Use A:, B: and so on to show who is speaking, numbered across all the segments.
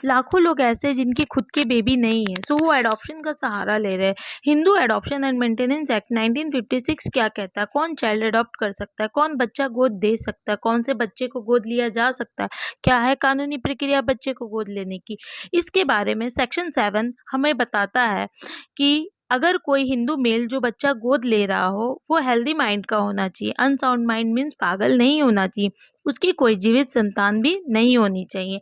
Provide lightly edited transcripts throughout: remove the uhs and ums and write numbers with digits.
A: लाखों लोग ऐसे हैं जिनके खुद के बेबी नहीं है, सो वो एडॉप्शन का सहारा ले रहे हैं। Hindu adoption and maintenance act 1956 क्या कहता है, कौन चाइल्ड अडॉप्ट कर सकता है, कौन बच्चा गोद दे सकता है, कौन से बच्चे को गोद लिया जा सकता है, क्या है कानूनी प्रक्रिया बच्चे को गोद लेने की, इसके बारे में सेक्शन 7 हमें बताता है कि अगर कोई हिंदू मेल जो बच्चा गोद ले रहा हो वो हेल्दी माइंड का होना चाहिए। अनसाउंड माइंड मीन्स पागल नहीं होना चाहिए, उसकी कोई जीवित संतान भी नहीं होनी चाहिए।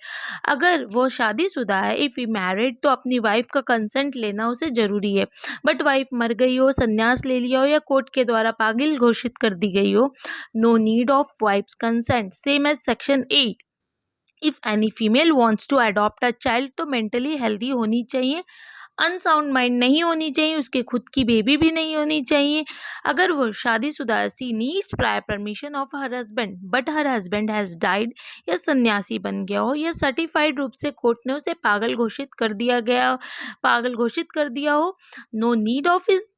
A: अगर वो शादीशुदा है, इफ़ ही मैरिड, तो अपनी वाइफ का कंसेंट लेना उसे ज़रूरी है। बट वाइफ मर गई हो, संन्यास ले लिया हो या कोर्ट के द्वारा पागल घोषित कर दी गई हो, no need of wife's consent. Same as section 8, if any female wants to adopt a child, तो मेंटली हेल्दी होनी चाहिए, अनसाउंड माइंड नहीं होनी चाहिए, उसके खुद की बेबी भी नहीं होनी चाहिए। अगर वो शादीशुदा है, she needs prior permission of her husband, but her husband has died, या सन्यासी बन गया हो, या सर्टिफाइड रूप से कोर्ट ने उसे पागल घोषित कर दिया हो, no need of is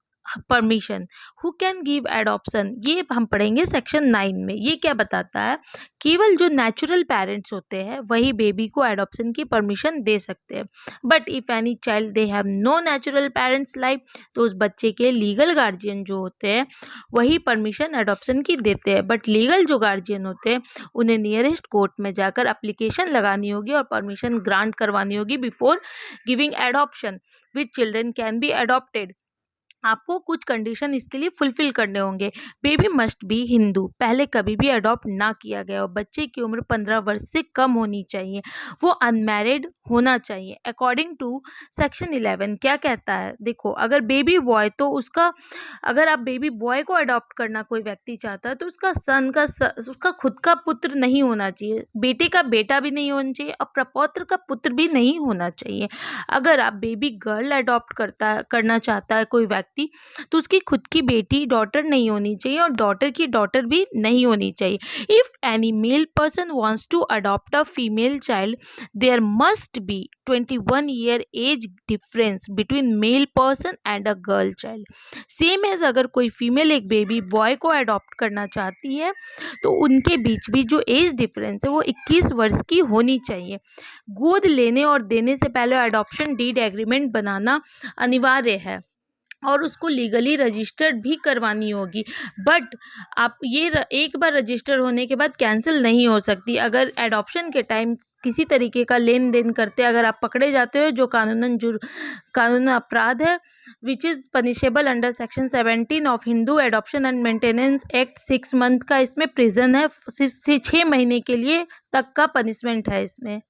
A: permission. Who can give adoption, ये हम पढ़ेंगे सेक्शन 9 में। ये क्या बताता है, केवल जो नेचुरल पेरेंट्स होते हैं वही बेबी को एडॉप्शन की परमिशन दे सकते हैं। But if any child they have no natural parents life, तो उस बच्चे के लीगल गार्जियन जो होते हैं वही परमिशन एडॉप्शन की देते हैं। बट लीगल जो गार्जियन होते हैं उन्हें नियरेस्ट कोर्ट में जाकर एप्लीकेशन लगानी होगी और परमिशन ग्रांट करवानी होगी before giving adoption, which children can be adopted. आपको कुछ कंडीशन इसके लिए फुलफिल करने होंगे। बेबी मस्ट बी हिंदू, पहले कभी भी अडॉप्ट ना किया गया हो, बच्चे की उम्र 15 वर्ष से कम होनी चाहिए, वो अनमैरिड होना चाहिए। अकॉर्डिंग टू सेक्शन 11 क्या कहता है, देखो अगर बेबी बॉय, तो अगर आप बेबी बॉय को अडॉप्ट करना कोई व्यक्ति चाहता है तो उसका खुद का पुत्र नहीं होना चाहिए, बेटे का बेटा भी नहीं होना चाहिए और प्रपौत्र का पुत्र भी नहीं होना चाहिए। अगर आप बेबी गर्ल अडॉप्ट करना चाहता है कोई व्यक्ति, तो उसकी खुद की बेटी डॉटर नहीं होनी चाहिए और डॉटर की डॉटर भी नहीं होनी चाहिए। If any male person wants to adopt a female child, there must be 21 year age difference between male person and a girl child. Same as अगर कोई फीमेल एक बेबी बॉय को अडॉप्ट करना चाहती है तो उनके बीच भी जो एज डिफरेंस है वो 21 वर्ष की होनी चाहिए। गोद लेने और देने से पहले अडॉप्शन डीड एग्रीमेंट बनाना अनिवार्य है और उसको लीगली रजिस्टर्ड भी करवानी होगी। बट आप एक बार रजिस्टर होने के बाद कैंसिल नहीं हो सकती। अगर एडॉप्शन के टाइम किसी तरीके का लेन देन करते अगर आप पकड़े जाते हो, जो कानून अपराध है, which is punishable under section 17 of Hindu adoption and maintenance act, 6 month का इसमें प्रिजन है, 6 महीने के लिए तक का पनिशमेंट है इसमें।